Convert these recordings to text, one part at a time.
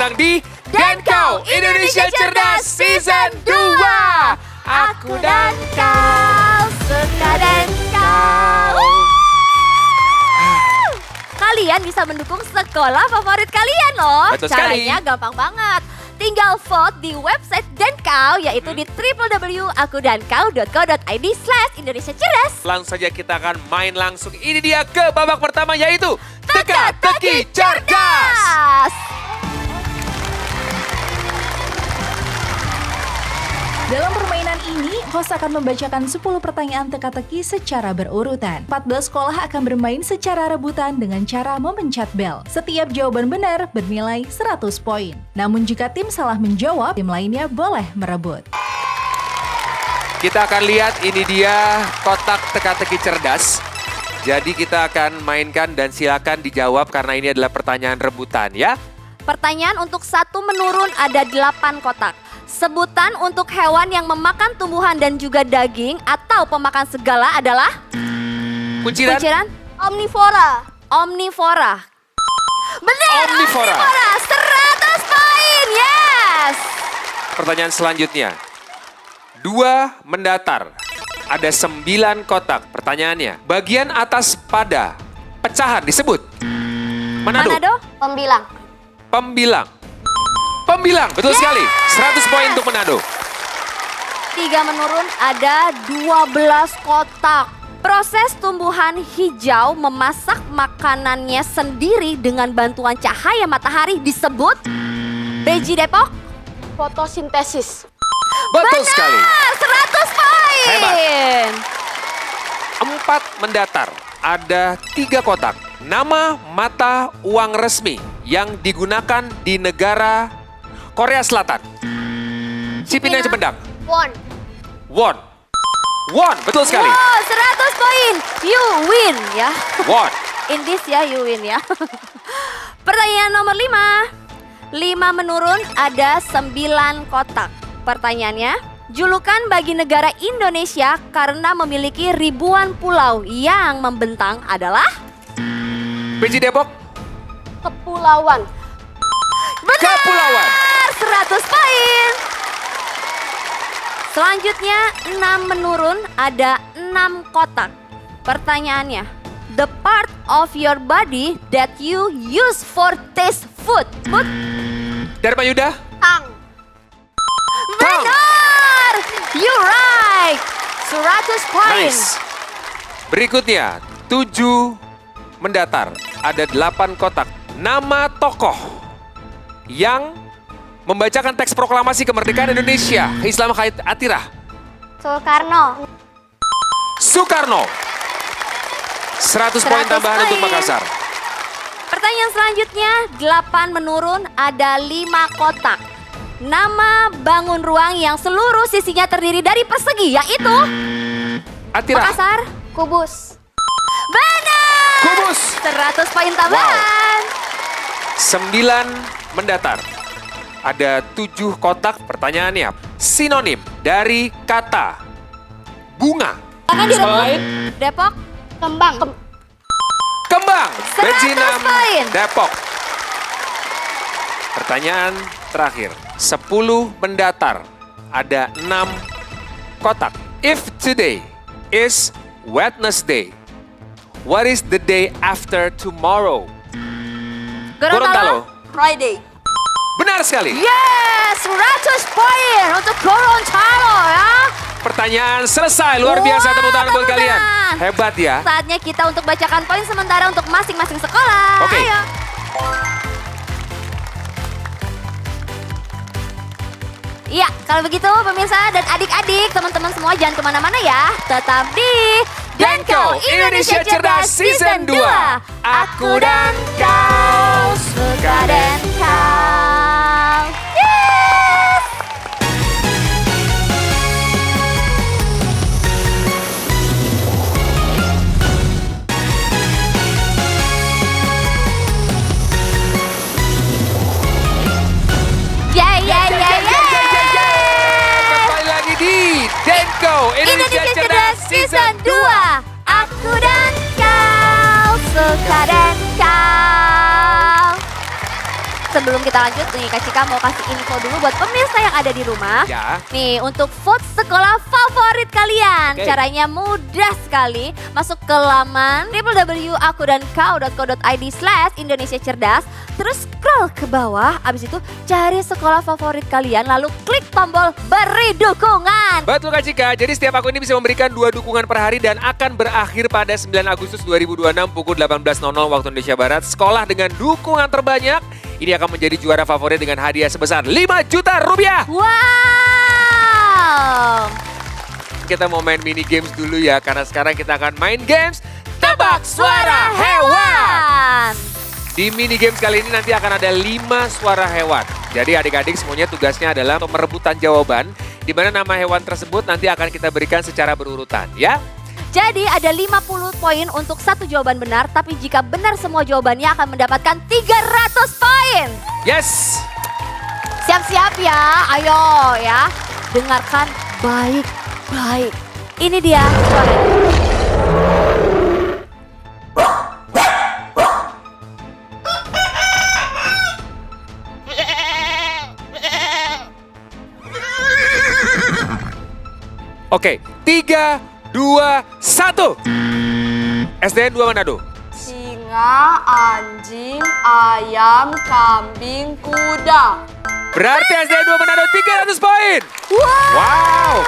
datang di Denko Indonesia Cerdas Season 2. Aku dan kau, suka dan kau. Kalian bisa mendukung sekolah favorit kalian loh. Betul sekali. Caranya gampang banget. Tinggal vote di website Denkau, yaitu di www.akudankau.co.id/Indonesia Cerdas. Langsung saja kita akan main langsung. Ini dia ke babak pertama yaitu Teka-teki Cerdas. Dalam permainan ini, host akan membacakan 10 pertanyaan teka-teki secara berurutan. 14 sekolah akan bermain secara rebutan dengan cara memencet bel. Setiap jawaban benar bernilai 100 poin. Namun jika tim salah menjawab, tim lainnya boleh merebut. Kita akan lihat ini dia kotak teka-teki cerdas. Jadi kita akan mainkan dan silakan dijawab karena ini adalah pertanyaan rebutan ya. Pertanyaan untuk satu menurun ada 8 kotak. Sebutan untuk hewan yang memakan tumbuhan dan juga daging atau pemakan segala adalah? Kunciran? Omnivora. Omnivora. Benar, Omnivora. 100 poin, yes. Pertanyaan selanjutnya. 2 mendatar. Ada 9 kotak. Pertanyaannya, bagian atas pada pecahan disebut? Manado. Pembilang. Pembilang. Pembilang, betul sekali. 100 poin untuk Manado. 3 menurun ada 12 kotak. Proses tumbuhan hijau memasak makanannya sendiri dengan bantuan cahaya matahari disebut? Beji Depok? Fotosintesis. Betul sekali. 100 poin. Hebat. 4 mendatar. Ada 3 kotak. Nama mata uang resmi yang digunakan di negara Korea Selatan. Cipinang Cependak. Won. Won. Won, betul sekali. Wow, 100 poin. You win ya. Won. In this ya, you win ya. Pertanyaan nomor 5. 5 menurun ada 9 kotak. Pertanyaannya, julukan bagi negara Indonesia karena memiliki ribuan pulau yang membentang adalah? PJ Depok. Kepulauan. Benar, Kepulauan. 100 poin. Selanjutnya 6 menurun ada 6 kotak. Pertanyaannya, the part of your body that you use for taste food. Dharma Yuda. Tang. Benar, you right. 100 poin. Nice. Berikutnya, 7 mendatar. Ada 8 kotak. Nama tokoh yang membacakan teks proklamasi kemerdekaan Indonesia. Islam Khair Atirah. Soekarno. Soekarno. 100 poin 100 tambahan untuk poin. Makassar. Pertanyaan selanjutnya, 8 menurun ada 5 kotak. Nama bangun ruang yang seluruh sisinya terdiri dari persegi, yaitu? Atirah. Makassar. Kubus. Benar. Kubus. 100 poin tambahan. 9 mendatar. Ada 7 kotak. Pertanyaannya, sinonim dari kata bunga. Tangan di Depok. Kembang. Kembang. 100 Bejinam poin. Depok. Pertanyaan terakhir. 10 mendatar. Ada 6 kotak. If today is Wednesday, what is the day after tomorrow? Gorontalo. Friday. Benar sekali. Yes, 100 poin untuk Gorontalo ya. Pertanyaan selesai. Luar biasa, tepuk tangan buat tepuk kalian. tangan. Hebat ya. Saatnya kita untuk bacakan poin sementara untuk masing-masing sekolah. Oke. Ayo. Iya, kalau begitu pemirsa dan adik-adik, teman-teman semua jangan kemana-mana ya. Tetap di Denko Indonesia Cerdas Season 2. Aku dan kau, suka dan kau. Yes! Kembali lagi di Denko Indonesia Cerdas Season 2. Aku dan kau, suka dan kau. sebelum kita lanjut nih, Kak Cika mau kasih info dulu buat pemirsa yang ada di rumah. Ya. Nih, untuk vote sekolah favorit kalian. Oke. Caranya mudah sekali. Masuk ke laman www.akudankau.co.id/Indonesia Cerdas. Terus scroll ke bawah, abis itu cari sekolah favorit kalian, lalu klik tombol beri dukungan. Betul Kak Cika, jadi setiap akun ini bisa memberikan 2 dukungan per hari dan akan berakhir pada 9 Agustus 2026 pukul 18.00 waktu Indonesia Barat. Sekolah dengan dukungan terbanyak ini akan menjadi juara favorit dengan hadiah sebesar 5 juta rupiah. Wow! Kita mau main mini games dulu ya, karena sekarang kita akan main games Tebak Suara Hewan. Di mini games kali ini nanti akan ada 5 suara hewan. Jadi adik-adik semuanya tugasnya adalah merebutan jawaban, di mana nama hewan tersebut nanti akan kita berikan secara berurutan ya. Jadi ada 50 poin untuk satu jawaban benar, tapi jika benar semua jawabannya akan mendapatkan 300 poin. Yes! Siap-siap ya, ayo ya. Dengarkan baik-baik. Ini dia suaranya. Oke, 3, 2, 1. SDN 2 Manado. Singa, anjing, ayam, kambing, kuda. Berarti SDN 2 Manado 300 poin. Wow.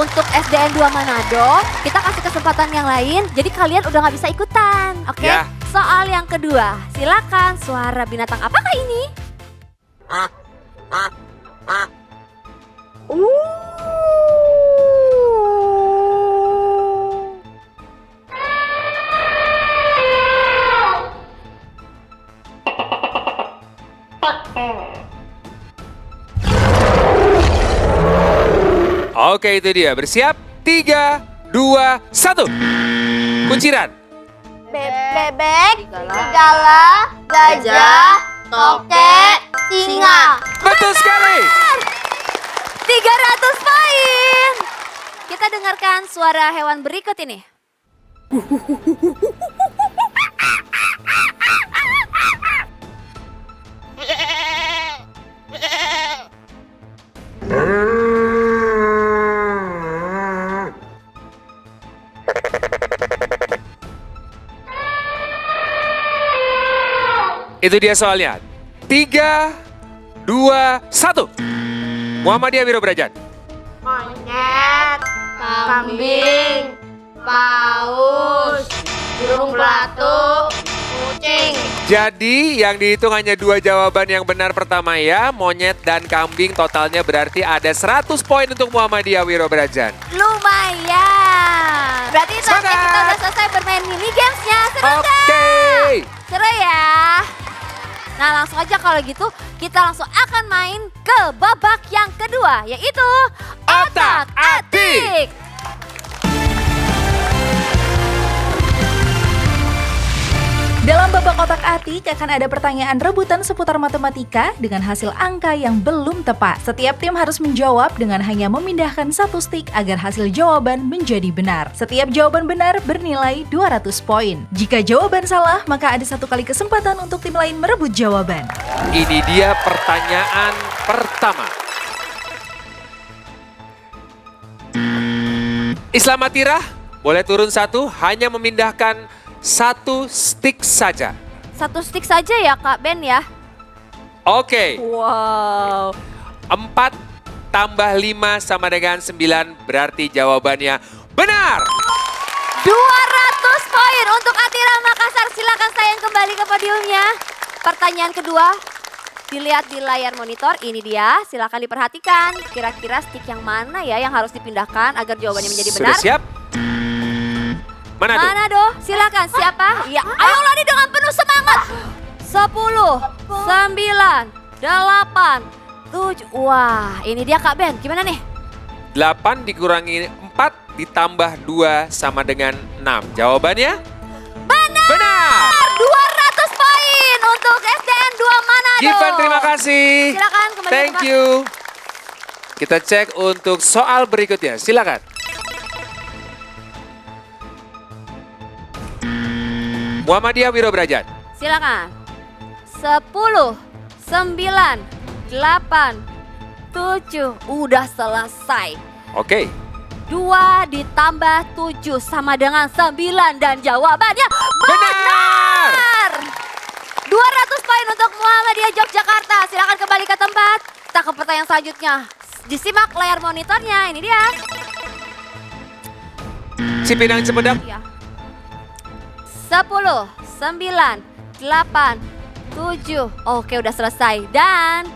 Untuk SDN 2 Manado, kita kasih kesempatan yang lain. Jadi kalian udah nggak bisa ikutan, oke? Ya. Soal yang kedua, silakan suara binatang apakah ini? Oke, itu dia. Bersiap. 3, 2, 1. Kunciran. Bebek, serigala, gajah, tokek, singa. Betul sekali. 300 poin. Kita dengarkan suara hewan berikut ini. Itu dia soalnya. 3, 2, 1. Muhammadiyah Wiro Brajat. Monyet, kambing, paus, burung pelatuk, kucing. Jadi yang dihitung hanya 2 jawaban yang benar pertama ya. Monyet dan kambing, totalnya berarti ada 100 poin untuk Muhammadiyah Wiro Brajat. Lumayan. Berarti saatnya Semangat. kita udah selesai bermain mini gamesnya. Seru Oke. nggak? Seru ya. Nah langsung aja kalau gitu kita langsung akan main ke babak yang kedua, yaitu Otak-atik. Dalam babak otak-atik akan ada pertanyaan rebutan seputar matematika dengan hasil angka yang belum tepat. Setiap tim harus menjawab dengan hanya memindahkan satu stick agar hasil jawaban menjadi benar. Setiap jawaban benar bernilai 200 poin. Jika jawaban salah, maka ada 1 kali kesempatan untuk tim lain merebut jawaban. Ini dia pertanyaan pertama. Islam Atirah, boleh turun 1, hanya memindahkan 1 stick saja. 1 stick saja ya Kak Ben ya. Oke, Wow. 4 tambah 5 sama dengan 9, berarti jawabannya benar. 200 poin untuk Atira Makassar. Silakan sayang kembali ke podiumnya. Pertanyaan kedua, dilihat di layar monitor. Ini dia, silakan diperhatikan. Kira-kira stick yang mana ya yang harus dipindahkan agar jawabannya menjadi benar? Sudah siap? Manado. Manado, silakan. Siapa? Ya, ayolah nih dengan penuh semangat. 10, 9, 8, 7. Wah, ini dia Kak Ben. Gimana nih? 8 dikurangi 4 ditambah 2 sama dengan 6. Jawabannya? Benar. 200 poin untuk SDN 2 Manado. Given, terima kasih. Silakan kembali Thank ke tempat. you. Kita cek untuk soal berikutnya. Silakan. Muhammadiyah Wiro Brajat. Silakan. 10, 9, 8, 7. Udah selesai. Oke. 2 ditambah 7 sama dengan 9 dan jawabannya Benar! 200 poin untuk Muhammadiyah Yogyakarta. Silakan kembali ke tempat. Kita ke pertanyaan selanjutnya. Disimak layar monitornya, ini dia. Cipinang Cipedang. Ya. 10, 9, 8, 7. Oke, udah selesai. Dan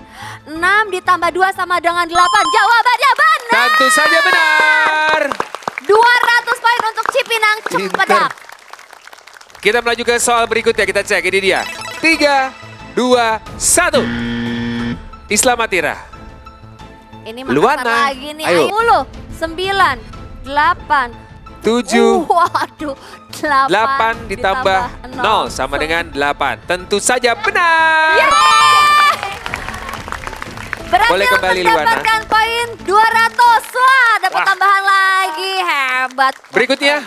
6 ditambah 2 sama dengan 8. Jawabannya benar. Tentu saja benar. 200 poin untuk Cipinang Cempedak. Kita melaju ke soal berikutnya, kita cek, ini dia. 3, 2, 1. Islam Atira. Ini Luana. makassar lagi nih. Ayo. 10, 9, 8. 7, Waduh, 8 ditambah 0 sama dengan 8. Tentu saja benar. Berhasil Boleh kembali, Luana. mendapatkan poin 200. Wah, dapat Wah. tambahan lagi. Hebat. Berikutnya.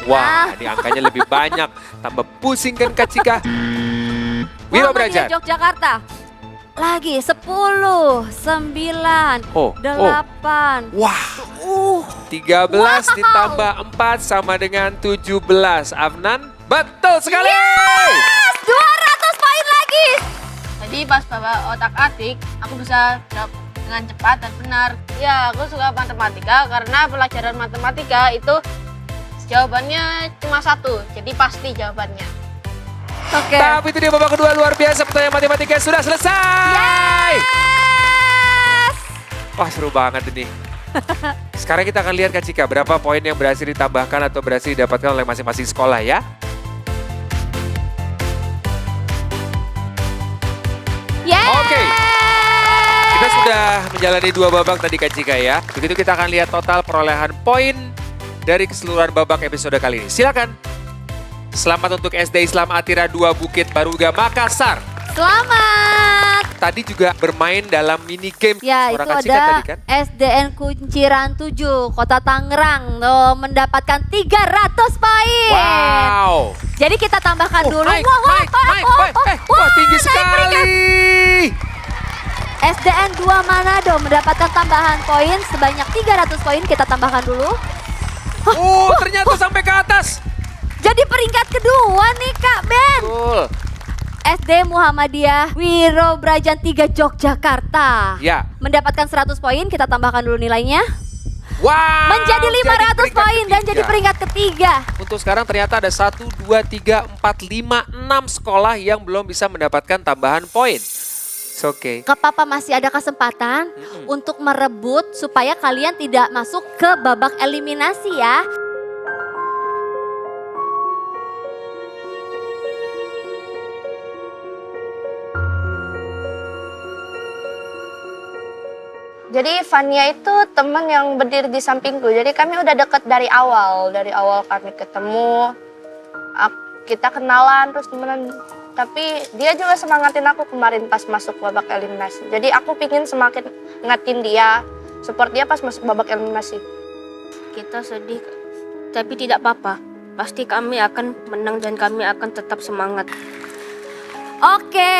Wah, ini angkanya lebih banyak. Tambah pusing kan Kak Cika. Wiro Muhammadiyah Brajan. Yogyakarta. Lagi 10, 9, Oh, 8. Wah, 13 Wow. ditambah 4 sama dengan 17. Afnan, betul sekali. Yes, 200 poin lagi. Jadi pas bapak otak atik, aku bisa jawab dengan cepat dan benar. Ya, aku suka matematika karena pelajaran matematika itu jawabannya cuma 1, jadi pasti jawabannya. Oke. Tapi itu dia babak kedua, luar biasa. Pertanyaan matematika sudah selesai. Yes. Wah, seru banget ini. Sekarang kita akan lihat Kak Cika berapa poin yang berhasil ditambahkan atau berhasil didapatkan oleh masing-masing sekolah ya. Yes. Oke. Kita sudah menjalani 2 babak tadi Kak Cika ya. Begitu kita akan lihat total perolehan poin dari keseluruhan babak episode kali ini. Silakan. Selamat untuk SD Islam Atira 2 Bukit Baruga Makassar. Selamat. Tadi juga bermain dalam mini game. Ya, Suara itu Kak Cika ada tadi kan? SDN Kunciran 7, Kota Tangerang. Tuh, mendapatkan 300 poin. Wow. Jadi kita tambahkan dulu. Naik, Wah, wah, naik, wah, naik, wah, naik. Wah, tinggi naik peringkat. sekali. SDN 2 Manado mendapatkan tambahan poin sebanyak 300 poin. Kita tambahkan dulu. Ternyata sampai ke atas. Jadi peringkat kedua nih Kak Ben. Betul. SD Muhammadiyah Wiro Brajan 3 Yogyakarta. Ya. Mendapatkan 100 poin, kita tambahkan dulu nilainya. Wow. Menjadi 500 peringkat poin dan ketiga. jadi peringkat ketiga. Untuk sekarang ternyata ada 1, 2, 3, 4, 5, 6 sekolah yang belum bisa mendapatkan tambahan poin. It's okay. Kak Papa masih ada kesempatan untuk merebut supaya kalian tidak masuk ke babak eliminasi ya. Jadi Fania itu teman yang berdiri di sampingku. Jadi kami udah deket dari awal. Dari awal kami ketemu, kita kenalan terus temenan. Tapi dia juga semangatin aku kemarin pas masuk babak eliminasi. Jadi aku pingin semakin ngatin dia, support dia pas masuk babak eliminasi. Kita sedih, tapi tidak apa-apa. Pasti kami akan menang dan kami akan tetap semangat. Oke,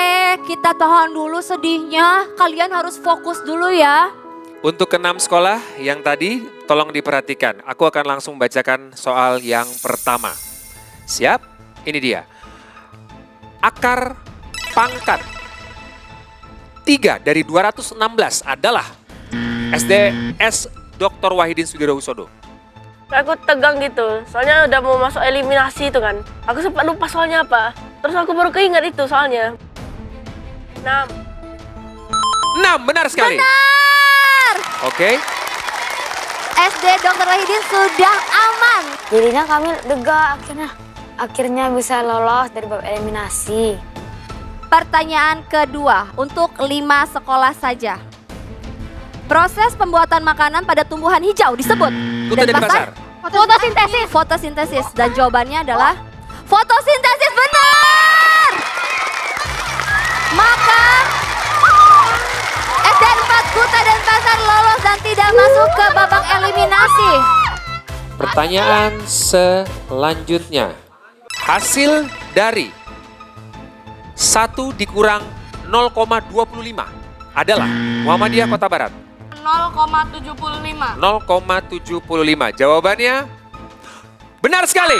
kita tahan dulu sedihnya. Kalian harus fokus dulu ya. Untuk ke-6 sekolah yang tadi tolong diperhatikan. Aku akan langsung bacakan soal yang pertama. Siap? Ini dia. Akar pangkat 3 dari 216 adalah SDS Dr. Wahidin Sudirohusodo. Aku tegang gitu, soalnya udah mau masuk eliminasi itu kan. Aku sempat lupa soalnya apa. Terus aku baru keinget itu soalnya. 6. 6, benar sekali. Benar. Oke. SD Dr. Wahidin sudah aman. Jadinya kami lega akhirnya bisa lolos dari babak eliminasi. Pertanyaan kedua untuk 5 sekolah saja. Proses pembuatan makanan pada tumbuhan hijau disebut Kutu Denpasar. Fotosintesis. Fotosintesis dan jawabannya adalah fotosintesis, benar. Maka SDN 4 Kuta Denpasar lolos dan tidak masuk ke babak eliminasi. Pertanyaan selanjutnya. Hasil dari 1 dikurang 0,25 adalah Muhammadiyah Kota Barat. 0,75. 0,75. Jawabannya benar sekali.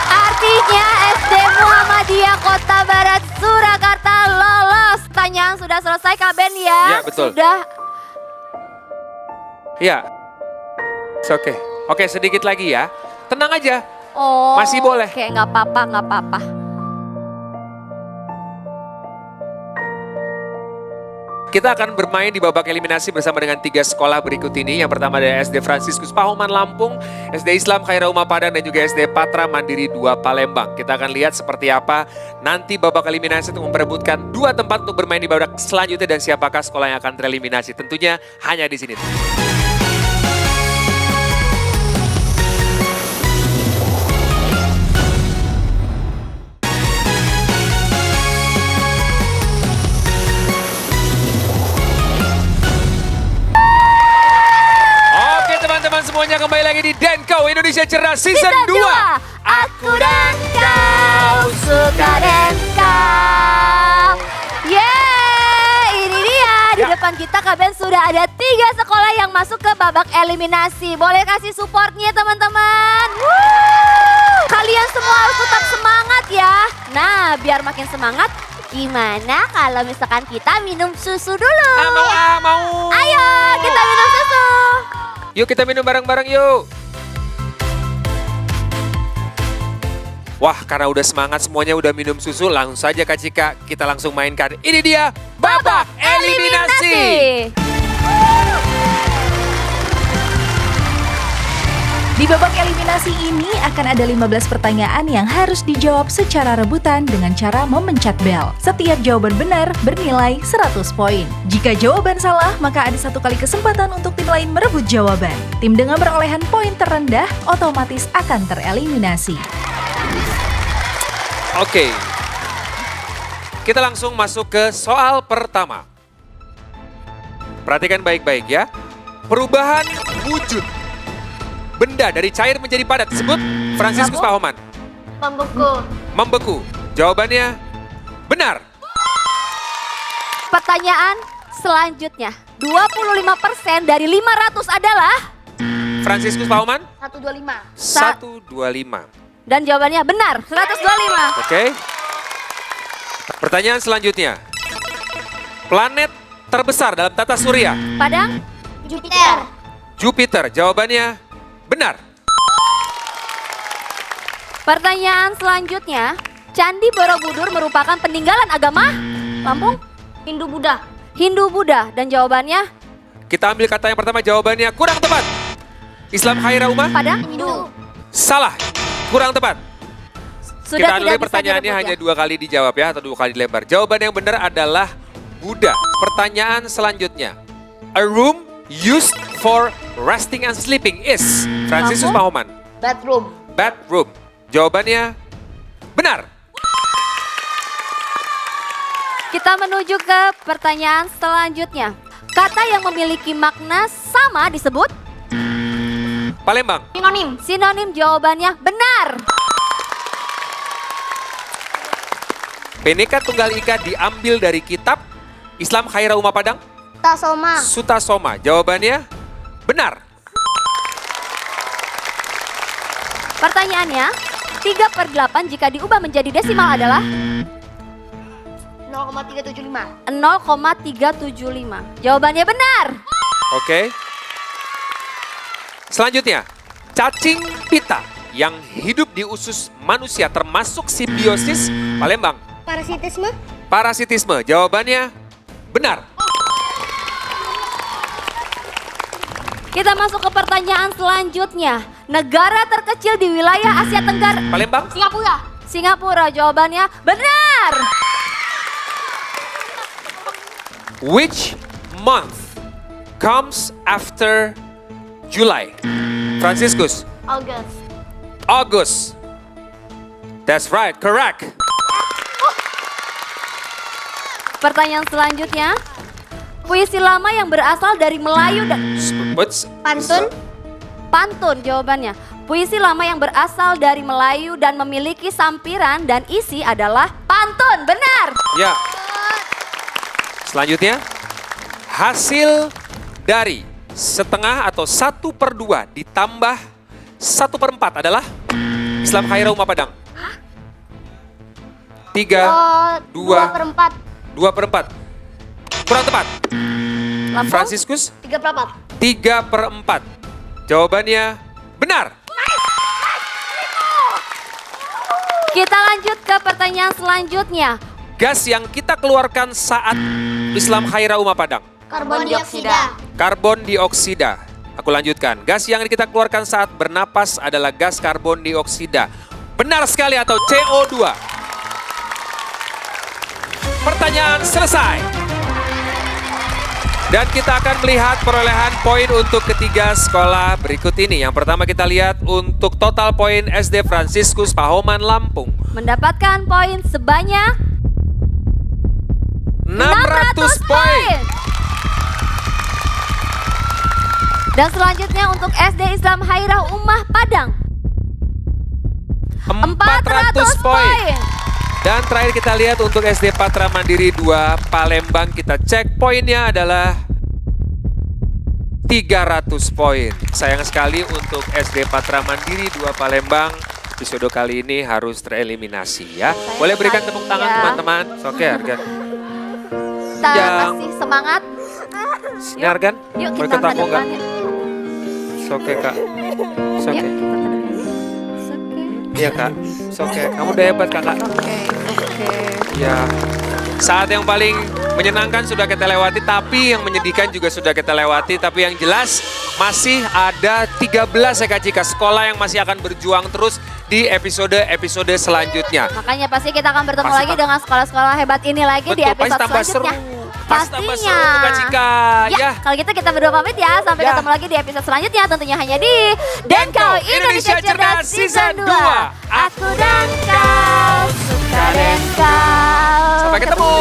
Artinya SD Muhammadiyah Kota Barat Surakarta lolos. Pertanyaan sudah selesai Kak Ben ya? Ya, betul. Sudah. Ya. Oke. Oke, sedikit lagi ya. Tenang aja. Oh. Masih boleh. Oke, nggak apa-apa, nggak apa-apa. Kita akan bermain di babak eliminasi bersama dengan 3 sekolah berikut ini. Yang pertama ada SD Fransiskus Pahoman Lampung, SD Islam Khaira Umma Padang, dan juga SD Patra Mandiri 2 Palembang. Kita akan lihat seperti apa nanti babak eliminasi untuk memperebutkan 2 tempat untuk bermain di babak selanjutnya dan siapakah sekolah yang akan tereliminasi. Tentunya hanya di sini. Semuanya kembali lagi di Denko Indonesia Cerdas Season 2. Aku dan kau suka Denko. Ini dia. Di depan kita Kak Ben sudah ada 3 sekolah yang masuk ke babak eliminasi. Boleh kasih supportnya teman-teman. Kalian semua harus tetap semangat ya. Nah, biar makin semangat, gimana kalau misalkan kita minum susu dulu? Mau. Ayo, kita minum susu. Yuk kita minum bareng-bareng yuk. Wah, karena udah semangat semuanya udah minum susu, langsung saja Kak Cika kita langsung mainkan. Ini dia babak eliminasi. Di babak eliminasi ini akan ada 15 pertanyaan yang harus dijawab secara rebutan dengan cara memencet bel. Setiap jawaban benar bernilai 100 poin. Jika jawaban salah, maka ada 1 kali kesempatan untuk tim lain merebut jawaban. Tim dengan perolehan poin terendah otomatis akan tereliminasi. Oke. Kita langsung masuk ke soal pertama. Perhatikan baik-baik ya. Perubahan wujud benda dari cair menjadi padat disebut Fransiskus Pahoman. Membeku. Jawabannya benar. Pertanyaan selanjutnya. 25% dari 500 adalah? Fransiskus Pahoman? 125. 125. Dan jawabannya benar, 125. Oke. Pertanyaan selanjutnya. Planet terbesar dalam tata surya? Padang? Jupiter. Jupiter. Jawabannya benar. Pertanyaan selanjutnya. Candi Borobudur merupakan peninggalan agama? Lampung? Hindu-Buddha. Hindu-Buddha. Dan jawabannya? Kita ambil kata yang pertama, jawabannya kurang tepat. Islam Khaira Umma? Padang? Hindu. Salah. Kurang tepat. Sudah Kita tidak anulir bisa pertanyaannya direbut hanya ya? 2 kali dijawab ya, atau 2 kali dilempar. Jawaban yang benar adalah Buddha. Pertanyaan selanjutnya. A room used for resting and sleeping is Fransiskus Pahoman. Bedroom. Bedroom. Jawabannya benar. Kita menuju ke pertanyaan selanjutnya. Kata yang memiliki makna sama disebut? Palembang. Sinonim. Sinonim. Jawabannya benar. Bhinneka Tunggal Ika diambil dari kitab Islam Khaira Umma Padang? Tasoma. Sutasoma. Jawabannya benar. Pertanyaannya, 3/8 jika diubah menjadi desimal adalah? 0,375. 0,375. Jawabannya benar. Oke. Selanjutnya, cacing pita yang hidup di usus manusia termasuk simbiosis Palembang. Parasitisme. Parasitisme. Jawabannya benar. Kita masuk ke pertanyaan selanjutnya. Negara terkecil di wilayah Asia Tenggara? Palembang. Singapura. Singapura. Jawabannya benar. Which month comes after July? Fransiskus. August. August. That's right, correct. Pertanyaan selanjutnya. Puisi lama yang berasal dari Melayu dan Pantun. pantun jawabannya. Puisi lama yang berasal dari Melayu dan memiliki sampiran dan isi adalah Pantun, benar. Ya. Selanjutnya, hasil dari setengah atau 1/2 ditambah 1/4 adalah Islam Khairah Umah Padang. 3, 2, 2/4. Kurang tepat. Lampung, Franciscus, 3/4. 3/4. Jawabannya benar. kita lanjut ke pertanyaan selanjutnya. Gas yang kita keluarkan saat Islam Khairah Umah Padang. Karbon dioksida. Karbon dioksida. Aku lanjutkan. Gas yang kita keluarkan saat bernapas adalah gas karbon dioksida. Benar sekali atau CO2? Pertanyaan selesai. Dan kita akan melihat perolehan poin untuk ketiga sekolah berikut ini. Yang pertama kita lihat untuk total poin SD Franciscus Pahoman Lampung. Mendapatkan poin sebanyak 600 poin. Dan selanjutnya untuk SD Islam Khairah Umah Padang 400 poin. Dan terakhir kita lihat untuk SD Patra Mandiri 2 Palembang, kita cek poinnya adalah 300 poin. Sayang sekali untuk SD Patra Mandiri 2 Palembang, episode kali ini harus tereliminasi ya. Boleh berikan tepuk tangan ya. teman-teman. Oke, Argan. Kita Yang- kasih semangat. Ini Argan, Yuk mau kita ikut ke aku enggak? depan ya. Oke Kak. Yuk Oke. kita ke depan. Oke. Iya Kak. Oke, kamu udah hebat Kakak. Oke. Ya, saat yang paling menyenangkan sudah kita lewati, tapi yang menyedihkan juga sudah kita lewati. Tapi yang jelas masih ada 13 ya Kak Cika, sekolah yang masih akan berjuang terus di episode-episode selanjutnya. Makanya pasti kita akan bertemu Pasti lagi dengan sekolah-sekolah hebat ini lagi di Betul, episode pasti tambah selanjutnya. seru. Pasti tambah seru tuh Kak Cika. Ya, kalau gitu kita berdua pamit ya. Sampai Ya. ketemu lagi di episode selanjutnya. Tentunya hanya di Denko Indonesia Cerdas Season 2. Aku dan kau suka Denko. Sampai ketemu.